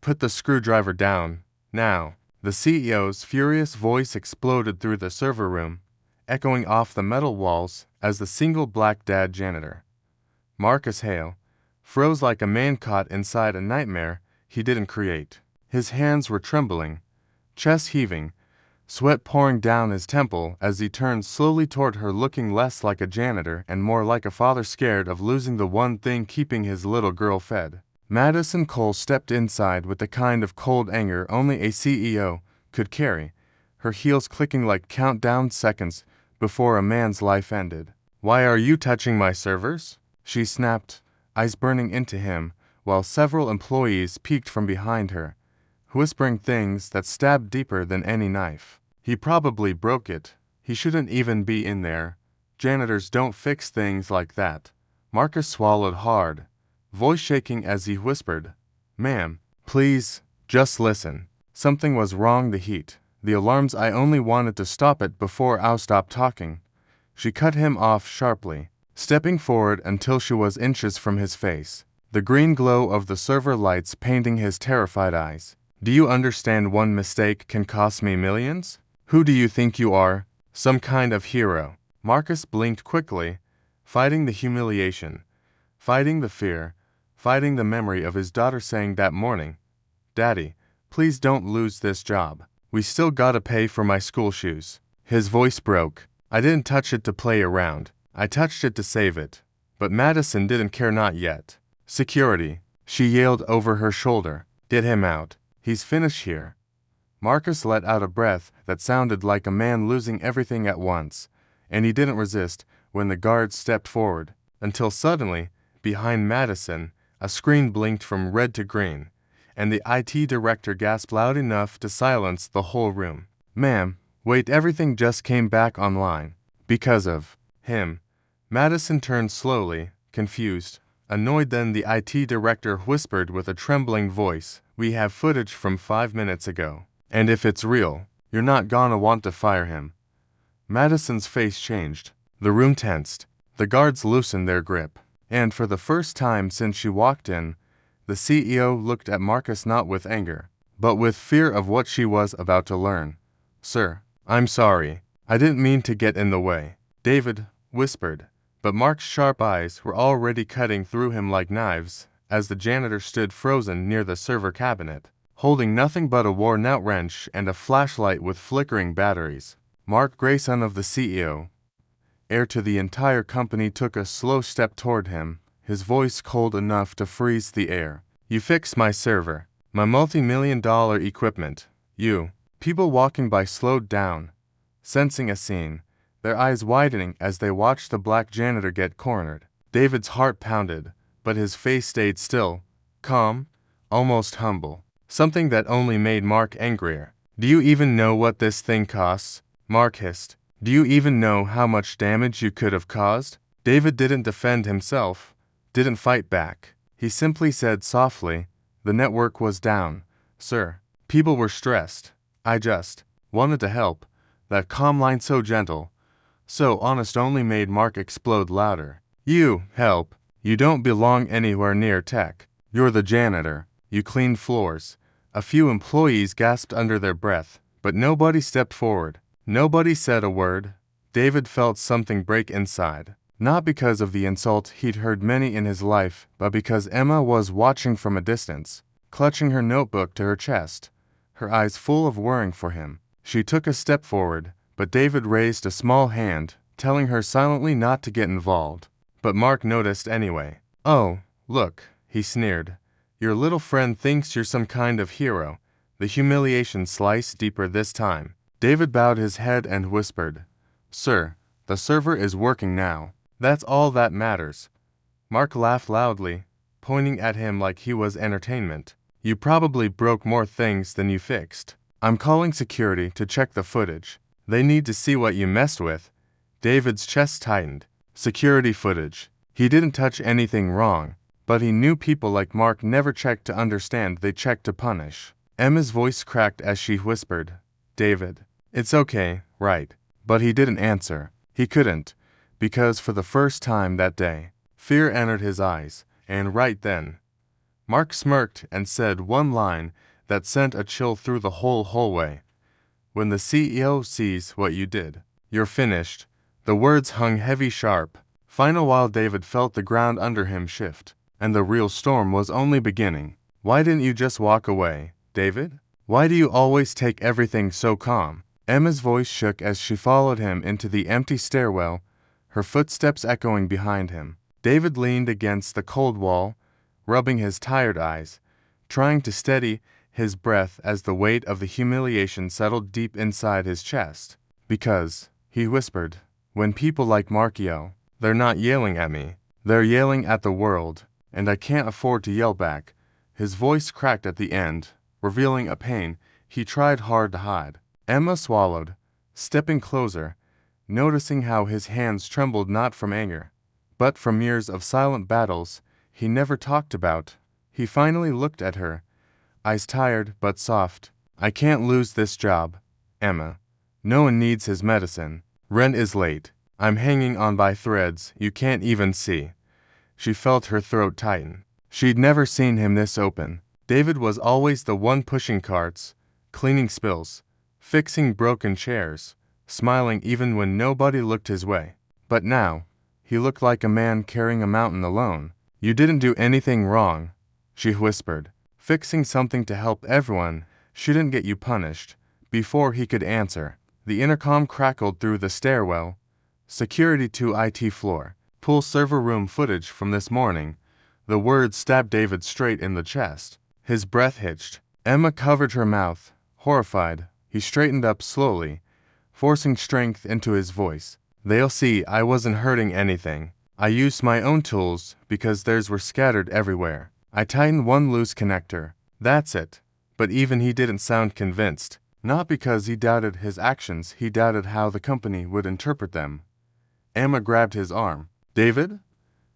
put the screwdriver down, now. The CEO's furious voice exploded through the server room, echoing off the metal walls as the single black dad janitor, Marcus Hale, froze like a man caught inside a nightmare he didn't create. His hands were trembling, chest heaving, sweat pouring down his temple as he turned slowly toward her, looking less like a janitor and more like a father scared of losing the one thing keeping his little girl fed. Madison Cole stepped inside with the kind of cold anger only a CEO could carry, her heels clicking like countdown seconds before a man's life ended. "Why are you touching my servers?" she snapped, eyes burning into him, while several employees peeked from behind her, whispering things that stabbed deeper than any knife. "He probably broke it. He shouldn't even be in there. Janitors don't fix things like that." Marcus swallowed hard, voice shaking as he whispered, "Ma'am, please, just listen. Something was wrong. The heat. The alarms. I only wanted to stop it before I'll stop talking." She cut him off sharply, stepping forward until she was inches from his face, the green glow of the server lights painting his terrified eyes. "Do you understand one mistake can cost me millions? Who do you think you are? Some kind of hero?" Marcus blinked quickly, fighting the humiliation, fighting the fear, fighting the memory of his daughter saying that morning, "Daddy, please don't lose this job. We still gotta pay for my school shoes." His voice broke. "I didn't touch it to play around. I touched it to save it." But Madison didn't care, not yet. "Security," she yelled over her shoulder. "Get him out. He's finished here." Marcus let out a breath that sounded like a man losing everything at once, and he didn't resist when the guards stepped forward, until suddenly, behind Madison, a screen blinked from red to green, and the IT director gasped loud enough to silence the whole room. "Ma'am, wait, everything just came back online. Because of him." Madison turned slowly, confused, annoyed. Then the IT director whispered with a trembling voice, "We have footage from 5 minutes ago. And if it's real, you're not gonna want to fire him." Madison's face changed. The room tensed. The guards loosened their grip. And for the first time since she walked in, the CEO looked at Marcus not with anger, but with fear of what she was about to learn. "Sir, I'm sorry. I didn't mean to get in the way," David whispered. But Mark's sharp eyes were already cutting through him like knives as the janitor stood frozen near the server cabinet, holding nothing but a worn-out wrench and a flashlight with flickering batteries. Mark Gray, son of the CEO, heir to the entire company, took a slow step toward him, his voice cold enough to freeze the air. "You fixed my server, my multi-million-dollar equipment. You." People walking by slowed down, sensing a scene, their eyes widening as they watched the black janitor get cornered. David's heart pounded, but his face stayed still, calm, almost humble. Something that only made Mark angrier. "Do you even know what this thing costs?" Mark hissed. "Do you even know how much damage you could have caused?" David didn't defend himself, didn't fight back. He simply said softly, "The network was down, sir. People were stressed. I just wanted to help." That calm line, so gentle, so honest, only made Mark explode louder. "You help? You don't belong anywhere near tech. You're the janitor. You clean floors." A few employees gasped under their breath, but nobody stepped forward. Nobody said a word. David felt something break inside, not because of the insult he'd heard many in his life, but because Emma was watching from a distance, clutching her notebook to her chest, her eyes full of worrying for him. She took a step forward, but David raised a small hand, telling her silently not to get involved. But Mark noticed anyway. "Oh, look," he sneered. "Your little friend thinks you're some kind of hero." The humiliation sliced deeper this time. David bowed his head and whispered, "Sir, the server is working now. That's all that matters." Mark laughed loudly, pointing at him like he was entertainment. "You probably broke more things than you fixed. I'm calling security to check the footage. They need to see what you messed with." David's chest tightened. Security footage. He didn't touch anything wrong, but he knew people like Mark never checked to understand, they checked to punish. Emma's voice cracked as she whispered, "David, it's okay, right?" But he didn't answer. He couldn't, because for the first time that day, fear entered his eyes, and right then, Mark smirked and said one line that sent a chill through the whole hallway. When the CEO sees what you did, you're finished. The words hung heavy sharp, final while David felt the ground under him shift. And the real storm was only beginning. Why didn't you just walk away, David? Why do you always take everything so calm? Emma's voice shook as she followed him into the empty stairwell, her footsteps echoing behind him. David leaned against the cold wall, rubbing his tired eyes, trying to steady his breath as the weight of the humiliation settled deep inside his chest. Because, he whispered, when people like Mark yell, they're not yelling at me. They're yelling at the world, and I can't afford to yell back. His voice cracked at the end, revealing a pain he tried hard to hide. Emma swallowed, stepping closer, noticing how his hands trembled not from anger, but from years of silent battles he never talked about. He finally looked at her, eyes tired but soft. I can't lose this job, Emma. No one needs his medicine. Rent is late. I'm hanging on by threads you can't even see. She felt her throat tighten. She'd never seen him this open. David was always the one pushing carts, cleaning spills, fixing broken chairs, smiling even when nobody looked his way. But now, he looked like a man carrying a mountain alone. You didn't do anything wrong, she whispered. Fixing something to help everyone shouldn't get you punished. Before he could answer, the intercom crackled through the stairwell. Security to IT floor. Pull server room footage from this morning. The words stabbed David straight in the chest. His breath hitched. Emma covered her mouth, horrified. He straightened up slowly, forcing strength into his voice. They'll see I wasn't hurting anything. I used my own tools because theirs were scattered everywhere. I tightened one loose connector. That's it. But even he didn't sound convinced. Not because he doubted his actions, he doubted how the company would interpret them. Emma grabbed his arm. David?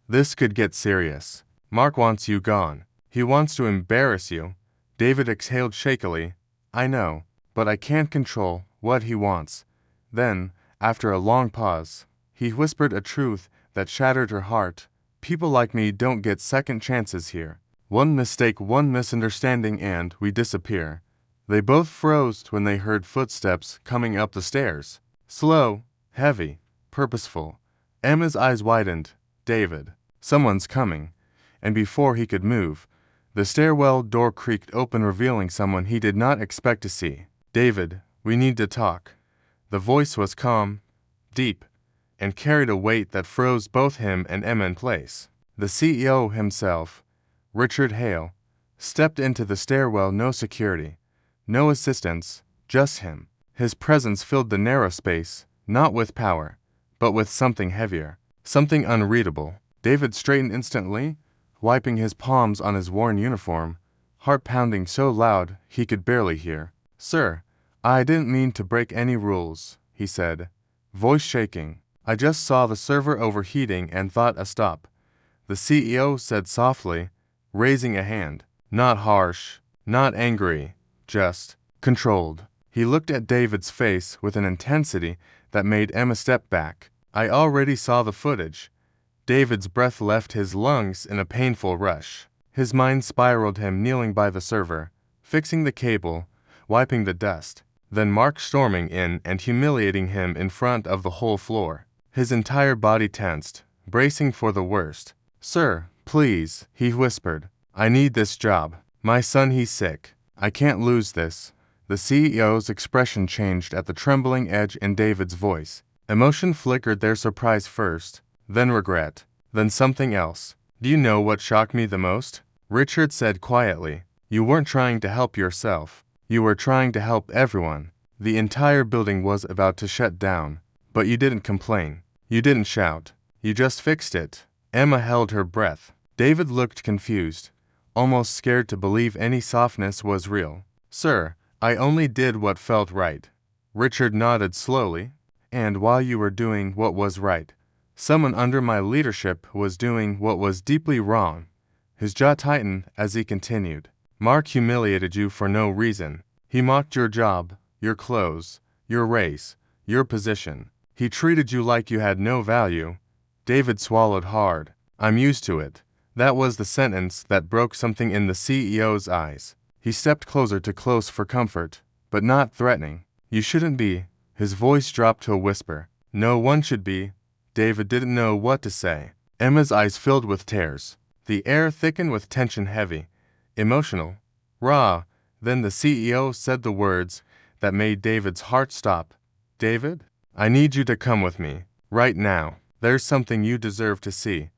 This could get serious. Mark wants you gone. He wants to embarrass you. David exhaled shakily. I know, but I can't control what he wants. Then, after a long pause, he whispered a truth that shattered her heart. People like me don't get second chances here. One mistake, one misunderstanding, and we disappear. They both froze when they heard footsteps coming up the stairs. Slow, heavy, purposeful. Emma's eyes widened. David. Someone's coming. And before he could move, the stairwell door creaked open, revealing someone he did not expect to see. David, we need to talk. The voice was calm, deep, and carried a weight that froze both him and Emma in place. The CEO himself, Richard Hale, stepped into the stairwell. No security, no assistants, just him. His presence filled the narrow space, not with power, but with something heavier, something unreadable. David straightened instantly, wiping his palms on his worn uniform, heart pounding so loud he could barely hear. Sir, I didn't mean to break any rules, he said, voice shaking. I just saw the server overheating and thought a stop. The CEO said softly, raising a hand. Not harsh, not angry, just controlled. He looked at David's face with an intensity that made Emma step back. I already saw the footage. David's breath left his lungs in a painful rush. His mind spiraled him kneeling by the server, fixing the cable, wiping the dust. Then Mark storming in and humiliating him in front of the whole floor. His entire body tensed, bracing for the worst. Sir, please, he whispered. I need this job. My son, he's sick. I can't lose this. The CEO's expression changed at the trembling edge in David's voice. Emotion flickered there, surprise first, then regret, then something else. Do you know what shocked me the most? Richard said quietly. You weren't trying to help yourself. You were trying to help everyone. The entire building was about to shut down. But you didn't complain. You didn't shout. You just fixed it. Emma held her breath. David looked confused, almost scared to believe any softness was real. Sir, I only did what felt right. Richard nodded slowly. And while you were doing what was right, someone under my leadership was doing what was deeply wrong. His jaw tightened as he continued. Mark humiliated you for no reason. He mocked your job, your clothes, your race, your position. He treated you like you had no value. David swallowed hard. I'm used to it. That was the sentence that broke something in the CEO's eyes. He stepped closer to close for comfort, but not threatening. You shouldn't be. His voice dropped to a whisper. No one should be. David didn't know what to say. Emma's eyes filled with tears. The air thickened with tension, heavy, emotional, raw. Then the CEO said the words that made David's heart stop. David, I need you to come with me, right now. There's something you deserve to see.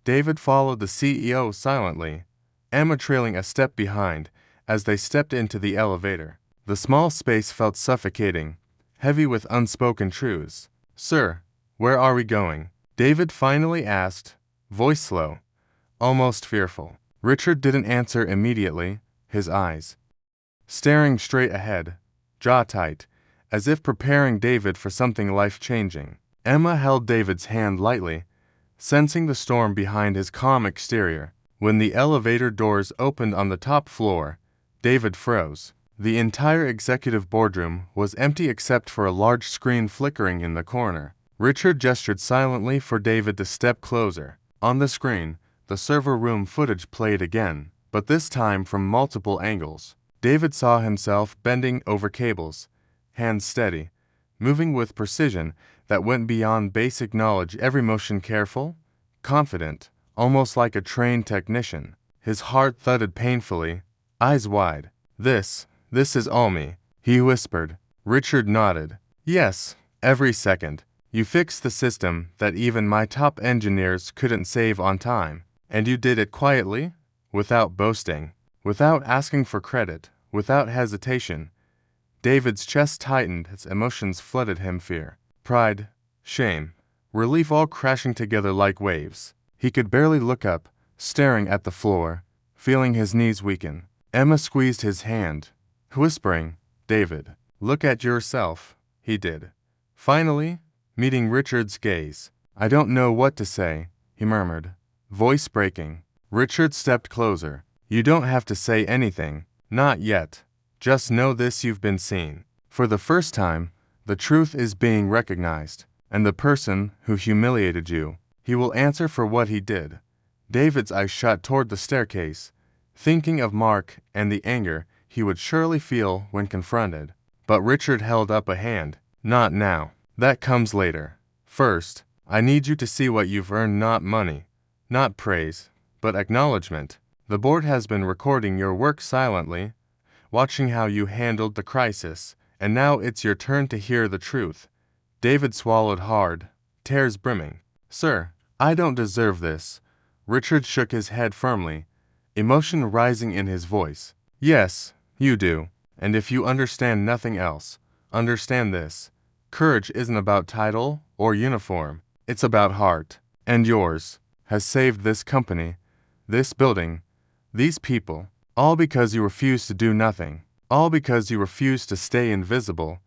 David followed the CEO silently, Emma trailing a step behind as they stepped into the elevator. The small space felt suffocating, heavy with unspoken truths. Sir, where are we going? David finally asked, voice slow, almost fearful. Richard didn't answer immediately, his eyes staring straight ahead, jaw tight, as if preparing David for something life-changing. Emma held David's hand lightly, sensing the storm behind his calm exterior. When the elevator doors opened on the top floor, David froze. The entire executive boardroom was empty except for a large screen flickering in the corner. Richard gestured silently for David to step closer. On the screen, the server room footage played again, but this time from multiple angles. David saw himself bending over cables, hands steady, moving with precision that went beyond basic knowledge, every motion careful, confident, almost like a trained technician. His heart thudded painfully, eyes wide. This is all me, he whispered. Richard nodded. Yes, every second. You fixed the system that even my top engineers couldn't save on time. And you did it quietly, without boasting, without asking for credit, without hesitation. David's chest tightened as emotions flooded him, fear, pride, shame, relief all crashing together like waves. He could barely look up, staring at the floor, feeling his knees weaken. Emma squeezed his hand, whispering, David, look at yourself. He did. Finally, meeting Richard's gaze. I don't know what to say, he murmured, voice breaking. Richard stepped closer. You don't have to say anything. Not yet. Just know this: you've been seen. For the first time, the truth is being recognized, and the person who humiliated you, he will answer for what he did. David's eyes shot toward the staircase, thinking of Mark and the anger he would surely feel when confronted. But Richard held up a hand. Not now. That comes later. First, I need you to see what you've earned, not money, not praise, but acknowledgement. The board has been recording your work silently, watching how you handled the crisis, and now it's your turn to hear the truth. David swallowed hard, tears brimming. Sir, I don't deserve this. Richard shook his head firmly, emotion rising in his voice. Yes, you do, and if you understand nothing else, understand this. Courage isn't about title or uniform, it's about heart, and yours has saved this company, this building, these people, all because you refused to do nothing, all because you refused to stay invisible.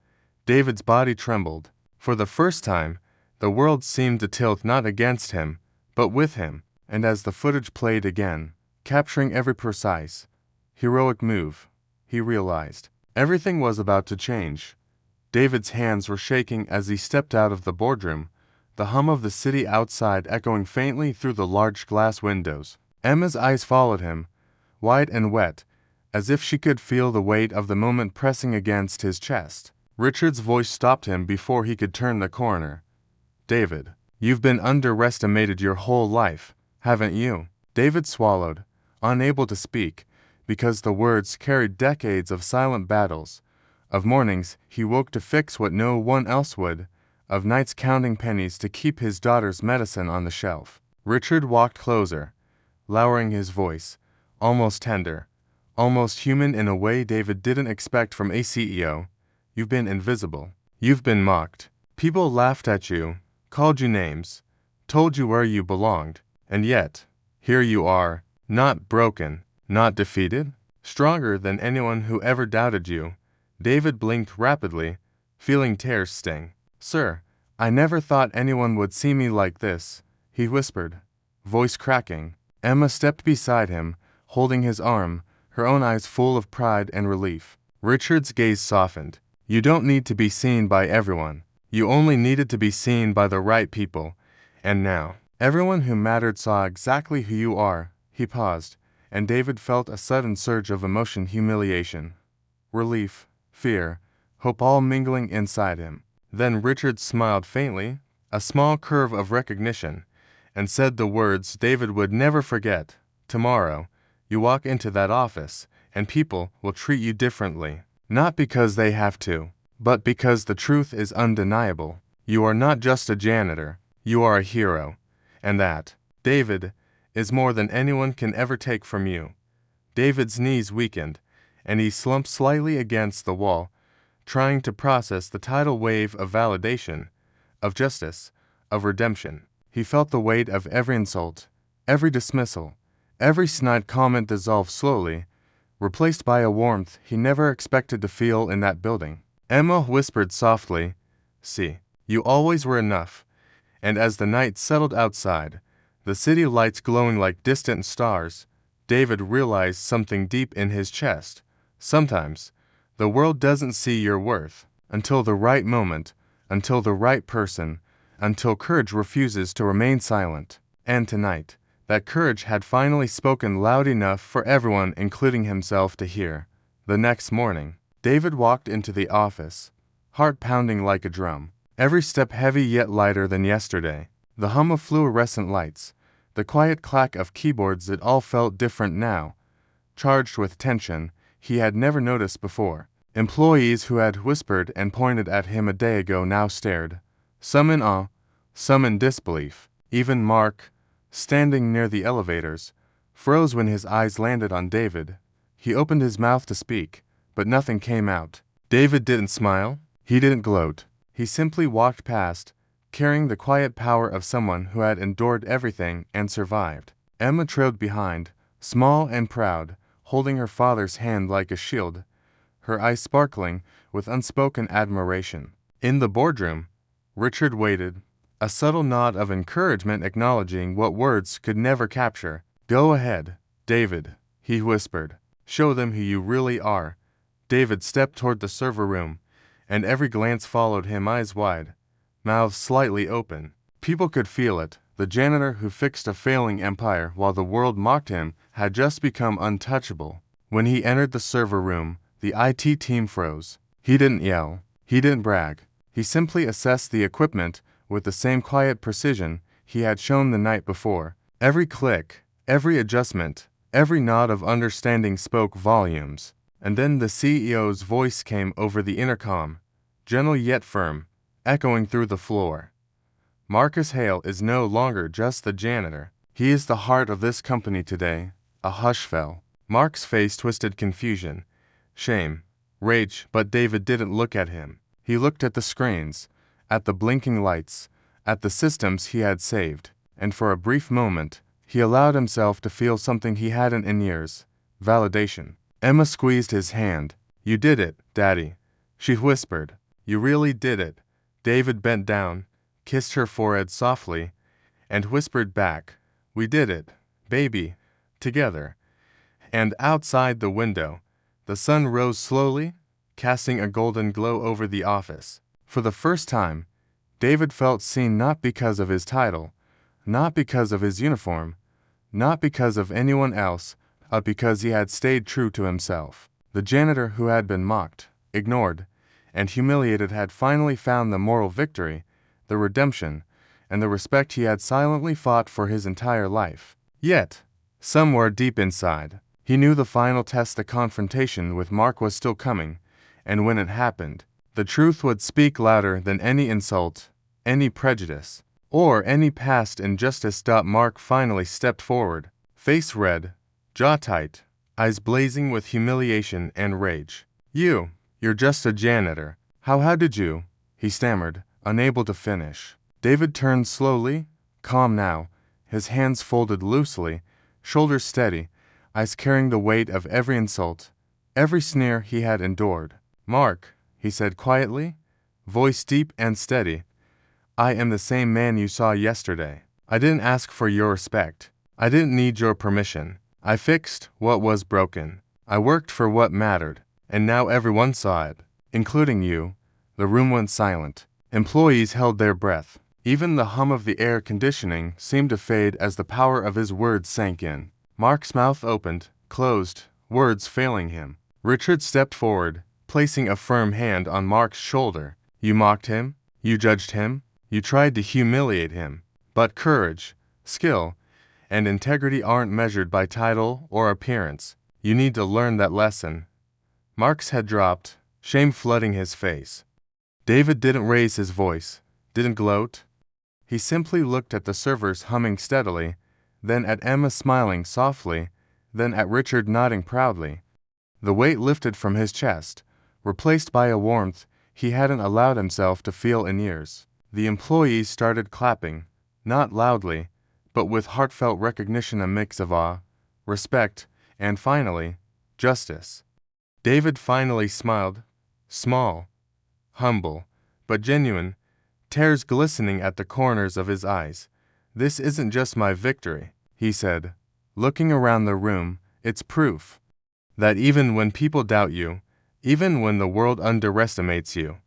David's body trembled. For the first time, the world seemed to tilt not against him, but with him, and as the footage played again, capturing every precise, heroic move, he realized everything was about to change. David's hands were shaking as he stepped out of the boardroom, the hum of the city outside echoing faintly through the large glass windows. Emma's eyes followed him, wide and wet, as if she could feel the weight of the moment pressing against his chest. Richard's voice stopped him before he could turn the corner. David, you've been underestimated your whole life, haven't you? David swallowed, unable to speak, because the words carried decades of silent battles, of mornings he woke to fix what no one else would, of nights counting pennies to keep his daughter's medicine on the shelf. Richard walked closer, lowering his voice, almost tender, almost human in a way David didn't expect from a CEO. You've been invisible. You've been mocked. People laughed at you, called you names, told you where you belonged, and yet, here you are, not broken, not defeated, stronger than anyone who ever doubted you. David blinked rapidly, feeling tears sting. Sir, I never thought anyone would see me like this, he whispered, voice cracking. Emma stepped beside him, holding his arm, her own eyes full of pride and relief. Richard's gaze softened. You don't need to be seen by everyone. You only needed to be seen by the right people. And now, everyone who mattered saw exactly who you are, He paused, and David felt a sudden surge of emotion, humiliation, relief, fear, hope all mingling inside him. Then Richard smiled faintly, a small curve of recognition, and said the words David would never forget. Tomorrow, you walk into that office, and people will treat you differently. Not because they have to, but because the truth is undeniable. You are not just a janitor, you are a hero. And that, David, is more than anyone can ever take from you. David's knees weakened, and he slumped slightly against the wall, trying to process the tidal wave of validation, of justice, of redemption. He felt the weight of every insult, every dismissal, every snide comment dissolve slowly, replaced by a warmth he never expected to feel in that building. Emma whispered softly, "See, you always were enough." And as the night settled outside, the city lights glowing like distant stars, David realized something deep in his chest. Sometimes, the world doesn't see your worth until the right moment, until the right person, until courage refuses to remain silent. And tonight, that courage had finally spoken loud enough for everyone, including himself, to hear. The next morning, David walked into the office, heart pounding like a drum, every step heavy yet lighter than yesterday. The hum of fluorescent lights, the quiet clack of keyboards, it all felt different now, charged with tension he had never noticed before. Employees who had whispered and pointed at him a day ago now stared, some in awe, some in disbelief. Even Mark, standing near the elevators, froze when his eyes landed on David. He opened his mouth to speak, but nothing came out. David didn't smile, he didn't gloat. He simply walked past, carrying the quiet power of someone who had endured everything and survived. Emma trailed behind, small and proud, holding her father's hand like a shield, her eyes sparkling with unspoken admiration. In the boardroom, Richard waited, a subtle nod of encouragement acknowledging what words could never capture. "Go ahead, David," he whispered. "Show them who you really are." David stepped toward the server room, and every glance followed him, eyes wide, mouths slightly open. People could feel it. The janitor who fixed a failing empire while the world mocked him had just become untouchable. When he entered the server room, the IT team froze. He didn't yell. He didn't brag. He simply assessed the equipment with the same quiet precision he had shown the night before. Every click, every adjustment, every nod of understanding spoke volumes. And then the CEO's voice came over the intercom, gentle yet firm, echoing through the floor. "Marcus Hale is no longer just the janitor. He is the heart of this company today." A hush fell. Mark's face twisted confusion, shame, rage, but David didn't look at him. He looked at the screens, at the blinking lights, at the systems he had saved, and for a brief moment, he allowed himself to feel something he hadn't in years: validation. Emma squeezed his hand. "You did it, Daddy," she whispered. "You really did it." David bent down, kissed her forehead softly, and whispered back, "We did it, baby, together." And outside the window, the sun rose slowly, casting a golden glow over the office. For the first time, David felt seen, not because of his title, not because of his uniform, not because of anyone else, but because he had stayed true to himself. The janitor who had been mocked, ignored, and humiliated had finally found the moral victory, the redemption, and the respect he had silently fought for his entire life. Yet, somewhere deep inside, he knew the final test, the confrontation with Mark, was still coming, and when it happened, the truth would speak louder than any insult, any prejudice, or any past injustice. Mark finally stepped forward, face red, jaw tight, eyes blazing with humiliation and rage. You're just a janitor. How did you?" he stammered, unable to finish. David turned slowly, calm now, his hands folded loosely, shoulders steady, eyes carrying the weight of every insult, every sneer he had endured. "Mark," he said quietly, voice deep and steady, "I am the same man you saw yesterday. I didn't ask for your respect. I didn't need your permission. I fixed what was broken. I worked for what mattered. And now everyone saw it, including you." The room went silent. Employees held their breath. Even the hum of the air conditioning seemed to fade as the power of his words sank in. Mark's mouth opened, closed, words failing him. Richard stepped forward, placing a firm hand on Mark's shoulder. You mocked him? You judged him? You tried to humiliate him. But courage, skill, and integrity aren't measured by title or appearance. You need to learn that lesson. Mark's head dropped, shame flooding his face. David didn't raise his voice, didn't gloat. He simply looked at the servers humming steadily, then at Emma smiling softly, then at Richard nodding proudly. The weight lifted from his chest, replaced by a warmth he hadn't allowed himself to feel in years. The employees started clapping, not loudly, but with heartfelt recognition, a mix of awe, respect, and finally, justice. David finally smiled, small, humble, but genuine, tears glistening at the corners of his eyes. This isn't just my victory, he said, looking around the room. It's proof that even when people doubt you, even when the world underestimates you,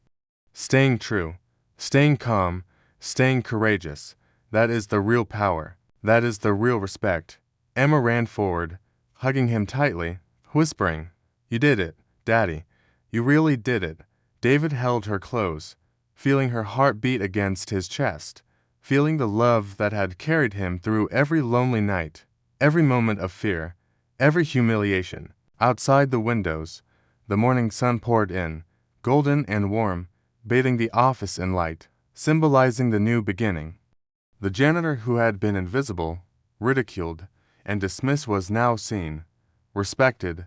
staying true, staying calm, staying courageous, that is the real power. That is the real respect. Emma ran forward, hugging him tightly, whispering, "You did it, Daddy. You really did it." David held her close, feeling her heart beat against his chest, feeling the love that had carried him through every lonely night, every moment of fear, every humiliation. Outside the windows, the morning sun poured in, golden and warm, bathing the office in light, symbolizing the new beginning. The janitor who had been invisible, ridiculed, and dismissed was now seen, respected,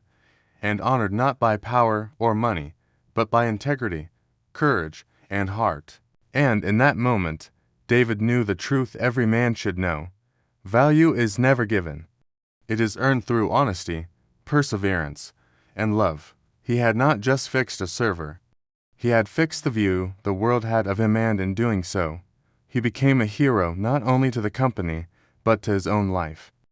and honored not by power or money, but by integrity, courage, and heart. And in that moment, David knew the truth every man should know. Value is never given. It is earned through honesty, perseverance, and love. He had not just fixed a server. He had fixed the view the world had of him, and in doing so, he became a hero not only to the company, but to his own life.